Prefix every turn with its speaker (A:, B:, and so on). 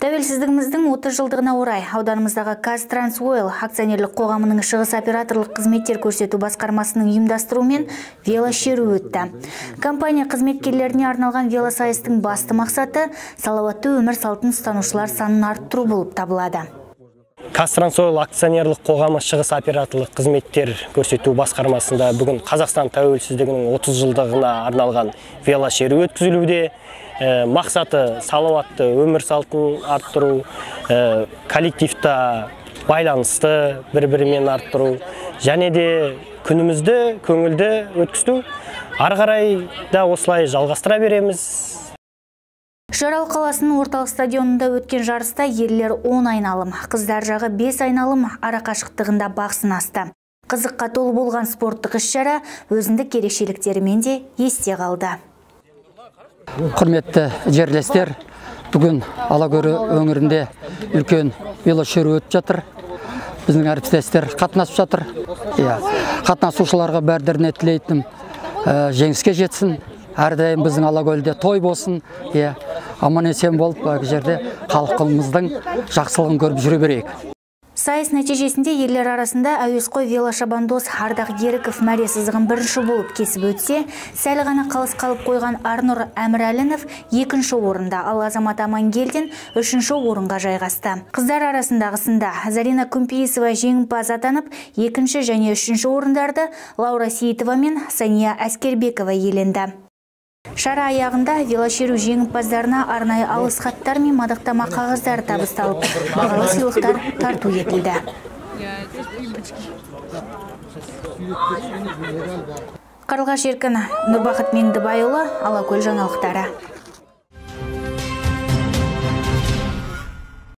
A: Тәуелсіздігіміздің 30 жылдығына орай ауданымыздағы Казтрансойл акционерлік қоғамының шығыс операторлық қызметтер көрсету басқармасының ұйымдастыруымен велошеру өтті. Компания қызметкерлеріне арналған велосайыстың басты мақсаты салауатты өмір салтын ұстанушылар санын арттыру болып табылады.
B: Казтрансойл акционерлік қоғамы шығыс операторлық қызметтер көрсету басқармасында бүгін Қазақстан тәуелсіздігінің 30 жылдығына арналған велошеру өткізілуде. Мақсаты салауатты өмір салтын арттыру, коллективта байланысты бір-бірімен арттыру, және де күнімізді көңілді өткізу. Ары қарай да осылай жалғастыра береміз.
A: Жарал қаласының орталық стадионында өткен жарыста ерлер 10 айналым, қыздар жағы 5 айналым арақашықтығында бақ сынасты. Қызыққа толы болған спорттық іс-шара өзіндік ерекшеліктерімен де есте қалды.
C: Құрметті жерлестер, бүгін Алакөл өңірінде үлкен велошеру өтіп жатыр. Біздің әріптестер қатынасып жатыр. Қатынасушыларға бәрдеріне тілейтінім жеңіске жетсін. Әрдайым біздің Алакөлде той болсын. Аман-есен болып, бұл жерде халқымыздың жақсылығын көріп жүре берейік.
A: Сайыс нәтижесінде ерлер арасында әуесқой велошабандоз Ардақ Еріков мәре сызығын бірінші болып кесіп өтсе, сәл ғана қалыс қалып қойған Арнұр Әмірәлінов екінші орында, ал Азамат Амангелдин үшінші орынға жайғасты. Қыздар арасындағы сында Зарина Күмпейісова жеңімпаз атанып, екінші және үшінші орындарды Лаура Сейітова мен Сания Әскербекова иеленді. Шара аяғында велошеру жеңімпаздарына арнайы алғыс хаттар мен мадақтама қағаздар табысталып, бағалы сыйлықтар тарту етілді. Қарлығаш Еркін, Нұрбақыт Меңдібайұлы, Алакөл жаңалықтары.